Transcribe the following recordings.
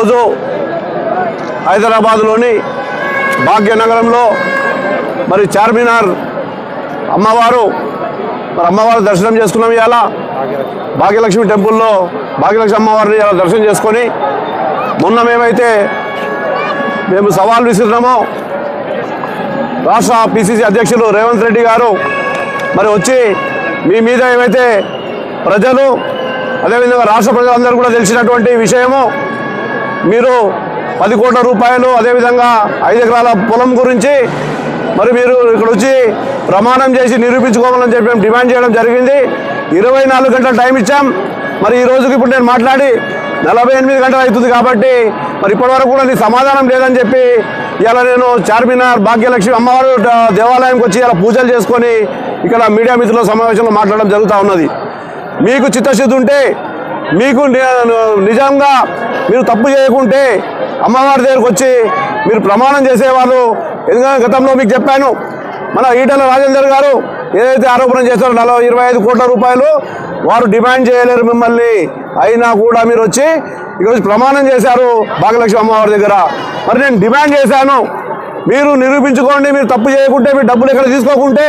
ఈరోజు హైదరాబాద్లోని భాగ్యనగరంలో మరి చార్మినార్ అమ్మవారు దర్శనం చేసుకున్నాం. ఇవాళ భాగ్యలక్ష్మి టెంపుల్లో భాగ్యలక్ష్మి అమ్మవారిని ఇలా దర్శనం చేసుకొని మొన్న మేము సవాల్ విసిరినామో రాష్ట్ర పిసిసి అధ్యక్షులు రేవంత్ రెడ్డి గారు మరి వచ్చి మీ మీద ఏమైతే ప్రజలు అదేవిధంగా రాష్ట్ర ప్రజలందరూ కూడా తెలిసినటువంటి విషయము మీరు 10 కోట్ల రూపాయలు అదేవిధంగా 5 ఎకరాల పొలం గురించి మరి మీరు ఇక్కడ వచ్చి ప్రమాణం చేసి నిరూపించుకోవాలని చెప్పి మేము డిమాండ్ చేయడం జరిగింది. 24 గంటల టైం ఇచ్చాం. మరి ఈ రోజుకి ఇప్పుడు నేను మాట్లాడి 48 గంటలు అవుతుంది కాబట్టి మరి ఇప్పటివరకు కూడా సమాధానం లేదని చెప్పి ఇలా నేను చార్మినార్ భాగ్యలక్ష్మి అమ్మవారు దేవాలయంకి వచ్చి ఇలా పూజలు చేసుకొని ఇక్కడ మీడియా మిత్రుల సమావేశంలో మాట్లాడడం జరుగుతూ ఉన్నది. మీకు చిత్తశుద్ధి ఉంటే మీకు నిజంగా మీరు తప్పు చేయకుంటే అమ్మవారి దగ్గరకు వచ్చి మీరు ప్రమాణం చేసేవాళ్ళు. ఎందుకంటే గతంలో మీకు చెప్పాను, మన ఈటెల రాజేందర్ గారు ఏదైతే ఆరోపణ చేస్తారో 25 కోట్ల రూపాయలు వారు డిమాండ్ చేయలేరు మిమ్మల్ని, అయినా కూడా మీరు వచ్చి ఇక్కడ ప్రమాణం చేశారు భాగ్యలక్ష్మి అమ్మవారి దగ్గర. మరి నేను డిమాండ్ చేశాను, మీరు నిరూపించుకోండి, మీరు తప్పు చేయకుంటే మీరు డబ్బులు ఎక్కడ తీసుకోకుంటే.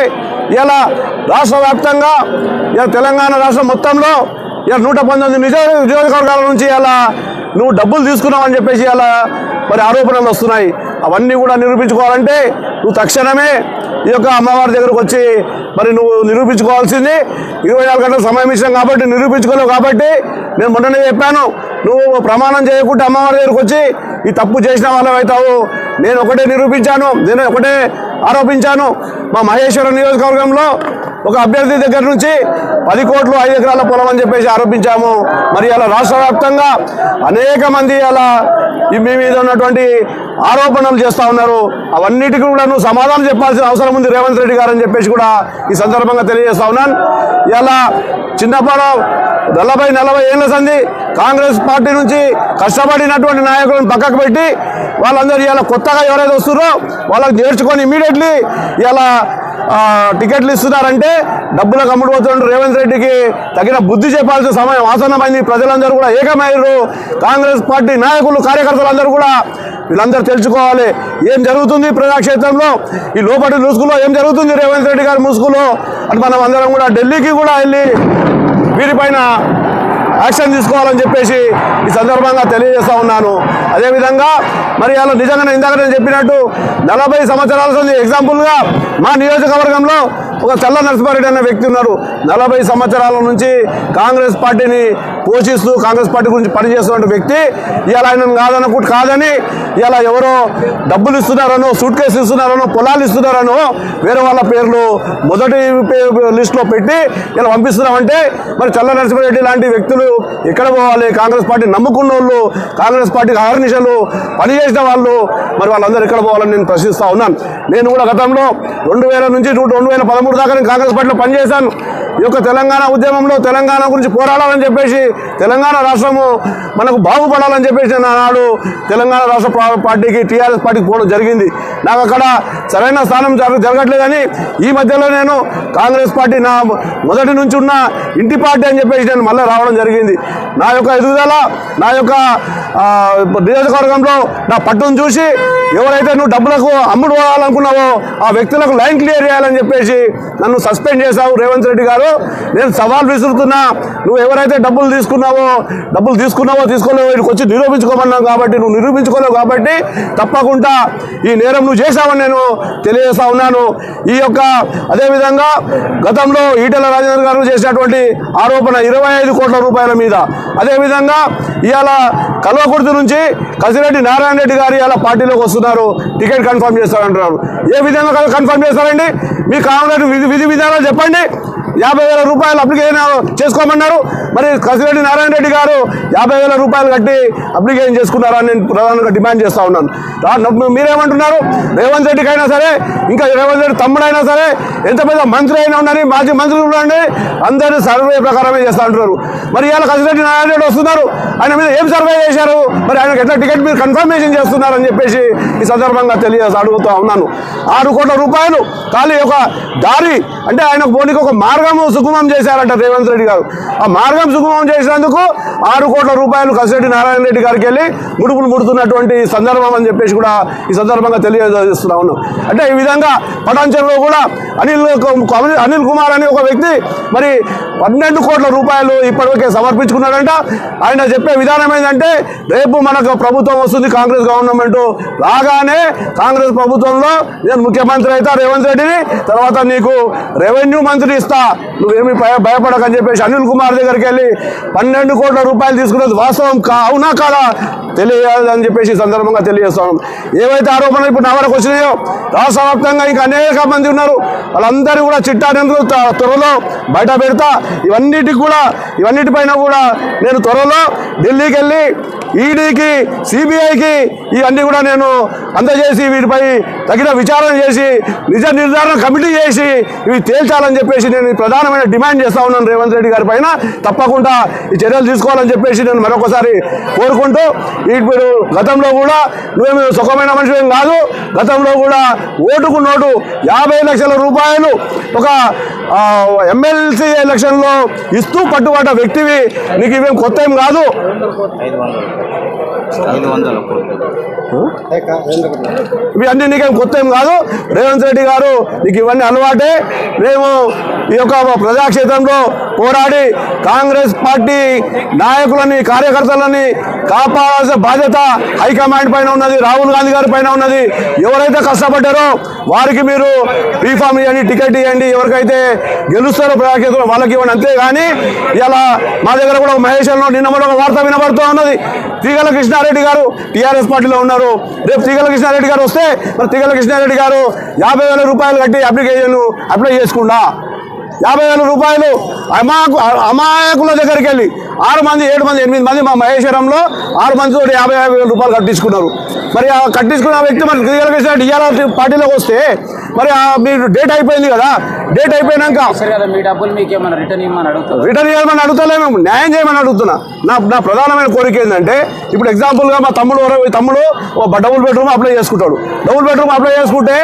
ఇలా రాష్ట్ర వ్యాప్తంగా ఇలా తెలంగాణ రాష్ట్రం మొత్తంలో ఇలా 119 నియోజకవర్గాల నుంచి ఇలా నువ్వు డబ్బులు తీసుకున్నావు అని చెప్పేసి ఇలా మరి ఆరోపణలు వస్తున్నాయి. అవన్నీ కూడా నిరూపించుకోవాలంటే నువ్వు తక్షణమే ఈ యొక్క అమ్మవారి దగ్గరకు వచ్చి మరి నువ్వు నిరూపించుకోవాల్సింది. 24 గంటల సమయం ఇచ్చాం కాబట్టి నిరూపించుకోలేవు. కాబట్టి నేను మొన్ననే చెప్పాను, నువ్వు ప్రమాణం చేయకుంటే అమ్మవారి దగ్గరకు వచ్చి ఈ తప్పు చేసిన వాళ్ళం అవుతావు. నేను ఒకటే నిరూపించాను, నేను ఒకటే ఆరోపించాను. మా మహేశ్వరం నియోజకవర్గంలో ఒక అభ్యర్థి దగ్గర నుంచి 10 కోట్లు 5 ఎకరాల పొలం అని చెప్పేసి ఆరోపించాము. మరి అలా రాష్ట్ర వ్యాప్తంగా అనేక మంది అలా మీ మీద ఉన్నటువంటి ఆరోపణలు చేస్తూ ఉన్నారు. అవన్నిటికీ కూడా నువ్వు సమాధానం చెప్పాల్సిన అవసరం ఉంది రేవంత్ రెడ్డి గారు అని చెప్పేసి కూడా ఈ సందర్భంగా తెలియజేస్తా ఉన్నాను. ఇలా చిన్నపాడు 40 ఏళ్ల సంది కాంగ్రెస్ పార్టీ నుంచి కష్టపడినటువంటి నాయకులను పక్కకు పెట్టి వాళ్ళందరూ ఇలా కొత్తగా ఎవరైతే వస్తున్నారో వాళ్ళకి నేర్చుకొని ఇమీడియట్లీ ఇలా టికెట్లు ఇస్తున్నారంటే డబ్బులకు అమ్ముడుపోతున్న రేవంత్ రెడ్డికి తగిన బుద్ధి చెప్పాల్సిన సమయం ఆసన్నమైంది. ప్రజలందరూ కూడా ఏకమయ్యారు. కాంగ్రెస్ పార్టీ నాయకులు కార్యకర్తలందరూ కూడా వీళ్ళందరూ తెలుసుకోవాలి ఏం జరుగుతుంది ప్రజాక్షేత్రంలో, ఈ లోపటి ముసుగులో ఏం జరుగుతుంది రేవంత్ రెడ్డి గారి ముసుగులో అని మనం అందరం కూడా ఢిల్లీకి కూడా వెళ్ళి వీరిపైన యాక్షన్ తీసుకోవాలని చెప్పేసి ఈ సందర్భంగా తెలియజేస్తూ ఉన్నాను. అదేవిధంగా మరి అలా నిజంగా ఇందాక నేను చెప్పినట్టు 40 సంవత్సరాల నుంచి ఎగ్జాంపుల్గా మా నియోజకవర్గంలో ఒక చల్ల నరసింహారెడ్డి అనే వ్యక్తి ఉన్నారు. 40 సంవత్సరాల నుంచి కాంగ్రెస్ పార్టీని పోషిస్తూ కాంగ్రెస్ పార్టీ గురించి పనిచేస్తున్న వ్యక్తి ఇలా ఆయన కాదని ఇలా ఎవరో డబ్బులు ఇస్తున్నారనో సూట్ కేసు ఇస్తున్నారనో పొలాలు ఇస్తున్నారనో వేరే వాళ్ళ పేర్లు మొదటి లిస్టులో పెట్టి ఇలా పంపిస్తున్నామంటే మరి చల్ల నరసింహారెడ్డి లాంటి వ్యక్తులు ఎక్కడ పోవాలి? కాంగ్రెస్ పార్టీ నమ్ముకున్న వాళ్ళు, కాంగ్రెస్ పార్టీకి అహర్నిశలు పనిచేసిన వాళ్ళు మరి వాళ్ళందరూ ఎక్కడ పోవాలని నేను ప్రశ్నిస్తూ ఉన్నాను. నేను కూడా గతంలో 2000 నుంచి 2013 దాకా నేను కాంగ్రెస్ పార్టీలో పనిచేశాను. ఈ యొక్క తెలంగాణ ఉద్యమంలో తెలంగాణ గురించి పోరాడాలని చెప్పేసి తెలంగాణ రాష్ట్రము మనకు బాగుపడాలని చెప్పేసి నాడు తెలంగాణ రాష్ట్ర పార్టీకి టీఆర్ఎస్ పార్టీకి పోవడం జరిగింది. నాకు అక్కడ సరైన స్థానం జరగట్లేదని ఈ మధ్యలో నేను కాంగ్రెస్ పార్టీ నా మొదటి నుంచి ఉన్న ఇంటి పార్టీ అని చెప్పేసి నేను మళ్ళీ రావడం జరిగింది. నా యొక్క ఎదుగుదల, నా యొక్క నియోజకవర్గంలో నా పట్టును చూసి ఎవరైతే నువ్వు డబ్బులకు అమ్ముడు పోవాలనుకున్నావో ఆ వ్యక్తులకు లైన్ క్లియర్ చేయాలని చెప్పేసి నన్ను సస్పెండ్ చేశావు రేవంత్ రెడ్డి గారు. నేను సవాల్ విసురుతున్నా, నువ్వు ఎవరైతే డబ్బులు తీసుకున్నావో తీసుకోలేవో వీడికి వచ్చి నిరూపించుకోమన్నావు కాబట్టి నువ్వు నిరూపించుకోలేవు కాబట్టి తప్పకుండా ఈ నేరం నువ్వు చేశావని నేను తెలియజేస్తా ఉన్నాను. ఈ యొక్క అదేవిధంగా గతంలో ఈటెల రాజేందర్ గారు చేసినటువంటి ఆరోపణ 25 కోట్ల రూపాయల మీద, అదేవిధంగా ఇవాళ కల్వకుర్తి నుంచి కసిరెడ్డి నారాయణ రెడ్డి గారు ఇలా పార్టీలోకి వస్తున్నారు, టికెట్ కన్ఫర్మ్ చేస్తారంటున్నారు. ఏ విధంగా కన్ఫర్మ్ చేస్తారండి? మీ కాంగ్రెస్ విధి విధానాలు చెప్పండి. 50,000 రూపాయలు అప్లికేషన్ చేసుకోమన్నారు. మరి కసిరెడ్డి నారాయణ రెడ్డి గారు 50,000 రూపాయలు కట్టి అప్లికేషన్ చేసుకున్నారని నేను ప్రధానంగా డిమాండ్ చేస్తూ ఉన్నాను. మీరేమంటున్నారు? రేవంత్ రెడ్డికి అయినా సరే, ఇంకా రేవంత్ రెడ్డి తమ్ముడైనా సరే, ఎంత పెద్ద మంత్రి అయినా ఉండని, మాజీ మంత్రులు ఉండండి, అందరూ సర్వే ప్రకారమే చేస్తూ అంటున్నారు. మరి ఇవాళ కసిరెడ్డి నారాయణ రెడ్డి వస్తున్నారు, ఆయన మీద ఏం సర్వే చేశారు, మరి ఆయనకు ఎట్లా టికెట్ మీరు కన్ఫర్మేషన్ చేస్తున్నారని చెప్పేసి ఈ సందర్భంగా అడుగుతూ ఉన్నాను. 6 కోట్ల రూపాయలు ఖాళీ ఒక దారి అంటే ఆయనకు పోనీకి ఒక మార్గం సుగమం చేశారంట రేవంత్ రెడ్డి గారు. ఆ మార్గం సుగమం చేసినందుకు 6 కోట్ల రూపాయలు కసిరెడ్డి నారాయణ రెడ్డి గారికి వెళ్ళి ముడుపులు ముడుతున్నటువంటి సందర్భం అని చెప్పేసి కూడా ఈ సందర్భంగా తెలియజేస్తున్నా ఉన్నాం. అంటే ఈ విధంగా పటాన్చెరులో కూడా అనిల్ కుమార్ అనే ఒక వ్యక్తి మరి 12 కోట్ల రూపాయలు ఇప్పటివరకే సమర్పించుకున్నాడంట. ఆయన చెప్పే విధానం ఏంటంటే రేపు మనకు ప్రభుత్వం వస్తుంది, కాంగ్రెస్ గవర్నమెంట్ రాగానే కాంగ్రెస్ ప్రభుత్వంలో నేను ముఖ్యమంత్రి అవుతా రేవంత్ రెడ్డిని, తర్వాత నీకు రెవెన్యూ మంత్రి ఇస్తా, నువ్వేమి భయపడకని చెప్పేసి అనిల్ కుమార్ దగ్గరికి వెళ్ళి 12 కోట్ల రూపాయలు తీసుకున్నది వాస్తవం అవునా కాదా తెలియాలని చెప్పేసి సందర్భంగా తెలియజేస్తాం. ఏవైతే ఆరోపణలు ఇప్పుడు నా వరకు వచ్చినాయో రాష్ట్ర వ్యాప్తంగా ఇంకా అనేక మంది ఉన్నారు, వాళ్ళందరూ కూడా చిట్టాను త్వరలో బయట పెడతా. ఇవన్నిటిపైన కూడా నేను త్వరలో ఢిల్లీకి వెళ్ళి ఈడీకి సిబిఐకి ఇవన్నీ కూడా నేను అందజేసి వీటిపై తగిన విచారణ చేసి నిజ నిర్ధారణ కమిటీ చేసి ఇవి తేల్చాలని చెప్పేసి నేను ప్రధానమైన డిమాండ్ చేస్తా ఉన్నాను రేవంత్ రెడ్డి గారి పైన. తప్పకుండా ఈ చర్యలు తీసుకోవాలని చెప్పేసి నేను మరొకసారి కోరుకుంటూ, ఇప్పుడు గతంలో కూడా నువ్వేమి సుఖమైన మనిషి ఏం కాదు, గతంలో కూడా ఓటుకు నోటు 50 లక్షల రూపాయలు ఒక ఎమ్మెల్సీ ఎలక్షన్లో ఇస్తూ పట్టుబడ్డ వ్యక్తివి, నీకు ఇవేం కొత్త ఏం కాదు. ఇవన్నీ నీకేం కొత్త ఏం కాదు రేవంత్ రెడ్డి గారు, నీకు ఇవన్నీ అలవాటే. మేము ఈ యొక్క ప్రజాక్షేత్రంలో పోరాడి కాంగ్రెస్ పార్టీ నాయకులని కార్యకర్తలని కాపాడాల్సిన బాధ్యత హైకమాండ్ పైన ఉన్నది, రాహుల్ గాంధీ గారి పైన ఉన్నది. ఎవరైతే కష్టపడ్డారో వారికి మీరు రీఫామ్ ఇవ్వండి, టికెట్ ఇవ్వండి, ఎవరికైతే గెలుస్తారో ప్రజాక్షేత్రంలో వాళ్ళకి ఇవ్వండి. అంతేగాని ఇలా మా దగ్గర కూడా మహేశ్వరంలో నిన్న కూడా ఒక వార్త వినబడుతూ ఉన్నది. తీగల కృష్ణారెడ్డి గారు టీఆర్ఎస్ పార్టీలో ఉన్నారు, రేపు తీగల కృష్ణారెడ్డి గారు వస్తే మరి తీగల కృష్ణారెడ్డి గారు 50,000 రూపాయలు కట్టి అప్లికేషన్ అప్లై చేసుకుండా 50,000 రూపాయలు అమాయకుల దగ్గరికి వెళ్ళి 6 మంది 7 మంది 8 మంది మా మహేశ్వరంలో 6 మందితో 50,000 రూపాయలు కట్టించుకున్నారు. మరి ఆ కట్టించుకున్న వ్యక్తి మరి తీగల కృష్ణారెడ్డి టీఆర్ఎస్ పార్టీలోకి వస్తే మరి మీరు డేట్ అయిపోయింది కదా, డేట్ అయిపోయినాక రిటర్న్ ఇవ్వమని అడుగుతలేము, న్యాయం చేయమని అడుగుతున్నా. నా ప్రధానమైన కోరిక ఏంటంటే ఇప్పుడు ఎగ్జాంపుల్గా మా తమ్ముడు డబుల్ బెడ్రూమ్ అప్లై చేసుకుంటాడు. డబుల్ బెడ్రూమ్ అప్లై చేసుకుంటే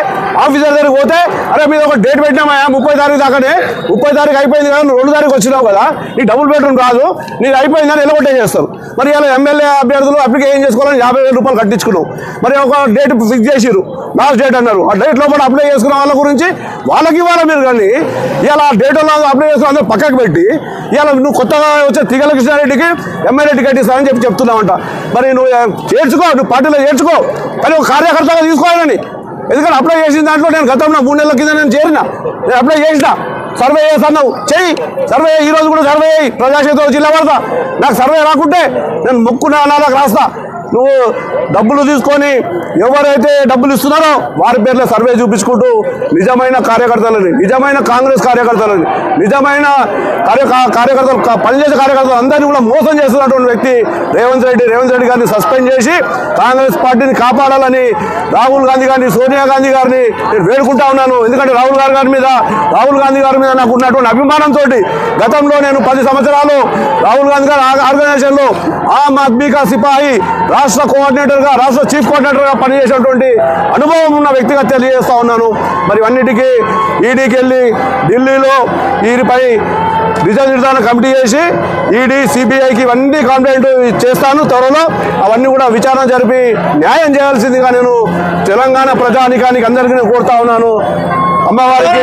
ఆఫీసర్ దగ్గరికి పోతే అరే మీరు ఒక డేట్ పెట్టినామా 30 తారీఖు దాకానే, 30 తారీఖు అయిపోయింది కదా, నువ్వు 2 తారీఖు వచ్చినావు కదా, నీకు డబుల్ బెడ్రూమ్ రాదు, నీకు అయిపోయిందని ఎలగొట్టే చేస్తారు. మరి ఇలా ఎమ్మెల్యే అభ్యర్థులు అప్లికేషన్ చేసుకోవాలని 50,000 రూపాయలు కట్టించుకున్నావు. మరి ఒక డేట్ ఫిక్స్ చేసిరు, లాస్ట్ డేట్ అన్నారు. ఆ డేట్ లోపల అప్లై చేసుకున్న వాళ్ళ గురించి వాళ్ళకి ఇవ్వాలి మీరు. కానీ ఇలా డేట్లో అప్లై చేసుకున్న అందరూ పక్కకు పెట్టి ఇలా నువ్వు కొత్తగా వచ్చే తీగల కృష్ణారెడ్డికి ఎమ్మెల్యే టికెట్ ఇస్తానని చెప్తున్నావంట. మరి నువ్వు చేర్చుకో, నువ్వు పార్టీలో చేర్చుకో, కానీ ఒక కార్యకర్తగా తీసుకోవాలని. ఎందుకంటే అప్లై చేసిన దాంట్లో నేను గతంలో 3 నెలల కింద నేను చేరిన, నేను అప్లై చేసిన, సర్వే చేస్తున్నావు చెయ్యి, సర్వే ఈరోజు కూడా సర్వే చేయి, ప్రజాక్షేత్రంలో జిల్లా పడతా. నాకు సర్వే రాకుంటే నేను మొక్కున అనాలకు రాస్తా. నువ్వు డబ్బులు తీసుకొని ఎవరైతే డబ్బులు ఇస్తున్నారో వారి పేర్లో సర్వే చూపించుకుంటూ నిజమైన కార్యకర్తలని, నిజమైన కాంగ్రెస్ కార్యకర్తలని, నిజమైన కార్యకర్తలు పనిచేసే కార్యకర్తలు అందరినీ కూడా మోసం చేస్తున్నటువంటి వ్యక్తి రేవంత్ రెడ్డి గారిని సస్పెండ్ చేసి కాంగ్రెస్ పార్టీని కాపాడాలని రాహుల్ గాంధీ గారిని, సోనియా గాంధీ గారిని నేను వేడుకుంటా ఉన్నాను. ఎందుకంటే రాహుల్ గాంధీ గారి మీద నాకు ఉన్నటువంటి అభిమానంతో గతంలో నేను 10 సంవత్సరాలు రాహుల్ గాంధీ గారి ఆర్గనైజేషన్లో ఆమ్ ఆద్మీ కా సిపాయి రాష్ట్ర కోఆర్డినేటర్గా, రాష్ట్ర చీఫ్ కోఆర్డినేటర్గా పనిచేసేటువంటి అనుభవం ఉన్న వ్యక్తిగా తెలియజేస్తా ఉన్నాను. మరి అన్నిటికీ ఈడీకి వెళ్ళి ఢిల్లీలో వీరిపై నిజ నిర్ధారణ కమిటీ చేసి ఈడీ సిబిఐకి ఇవన్నీ కంప్లైంట్ చేస్తాను త్వరలో. అవన్నీ కూడా విచారణ జరిపి న్యాయం చేయాల్సిందిగా నేను తెలంగాణ ప్రజానికానికి అందరికీ నేను కోరుతా ఉన్నాను. అమ్మవారికి